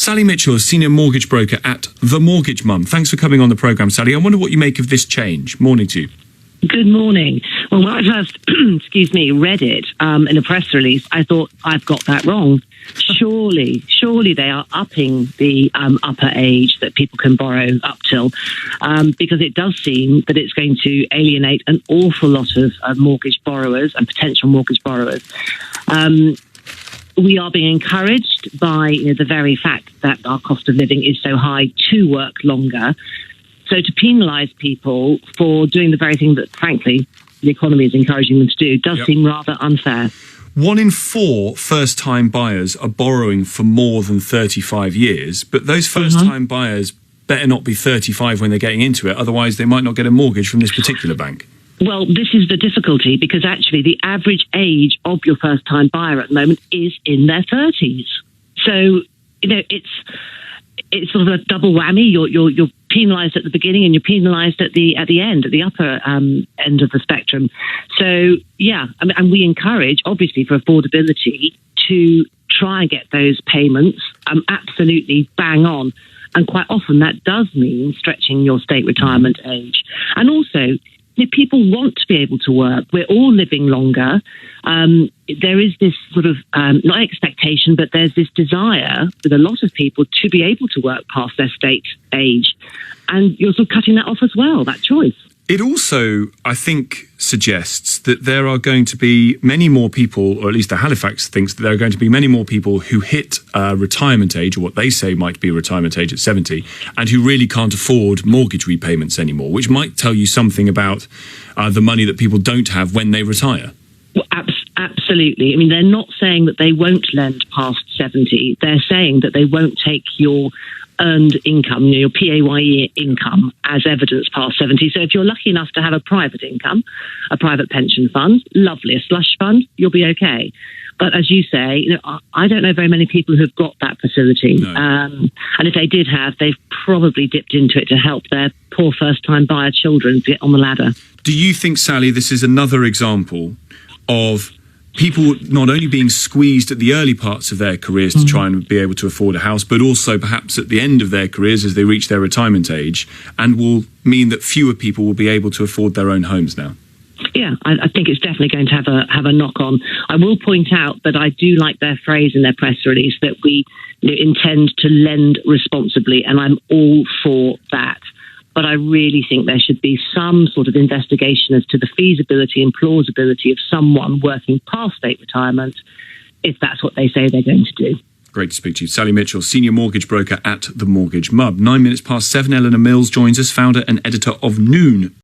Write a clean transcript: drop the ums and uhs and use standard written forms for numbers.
Sally Mitchell, Senior Mortgage Broker at The Mortgage Mum. Thanks for coming on the programme, Sally. I wonder what you make of this change. Morning to you. Good morning. Well, when I first, read it in a press release, I thought, I've got that wrong. Surely they are upping the upper age that people can borrow up till, because it does seem that it's going to alienate an awful lot of mortgage borrowers and potential mortgage borrowers. We are being encouraged by the very fact that our cost of living is so high to work longer. So to penalise people for doing the very thing that, frankly, the economy is encouraging them to do does seem rather unfair. 1 in 4 first-time buyers are borrowing for more than 35 years, but those first-time buyers better not be 35 when they're getting into it, otherwise they might not get a mortgage from this particular bank. Well, this is the difficulty, because actually the average age of your first-time buyer at the moment is in their 30s. So, it's sort of a double whammy. You're penalised at the beginning and you're penalised at the end, at the upper end of the spectrum. So, and we encourage, obviously, for affordability, to try and get those payments absolutely bang on. And quite often that does mean stretching your state retirement age. And also, people want to be able to work. We're all living longer. There is this sort of, not expectation, but there's this desire with a lot of people to be able to work past their state age. And you're sort of cutting that off as well, that choice. It also, I think, suggests that there are going to be many more people, or at least the Halifax thinks that there are going to be many more people who hit retirement age, or what they say might be retirement age at 70, and who really can't afford mortgage repayments anymore, which might tell you something about the money that people don't have when they retire. Well, absolutely. I mean, they're not saying that they won't lend past 70. They're saying that they won't take your earned income, your PAYE income, as evidence past 70. So if you're lucky enough to have a private income, a private pension fund, lovely, a slush fund, you'll be okay. But as you say, I don't know very many people who've got that facility. No. And if they did have, they've probably dipped into it to help their poor first-time buyer children get on the ladder. Do you think, Sally, this is another example of people not only being squeezed at the early parts of their careers to try and be able to afford a house, but also perhaps at the end of their careers as they reach their retirement age, and will mean that fewer people will be able to afford their own homes now? Yeah, I think it's definitely going to have a knock-on. I will point out that I do like their phrase in their press release that we intend to lend responsibly, and I'm all for that. But I really think there should be some sort of investigation as to the feasibility and plausibility of someone working past state retirement, if that's what they say they're going to do. Great to speak to you. Sally Mitchell, Senior Mortgage Broker at The Mortgage Mum. 9 minutes past 7, Eleanor Mills joins us, founder and editor of Noon.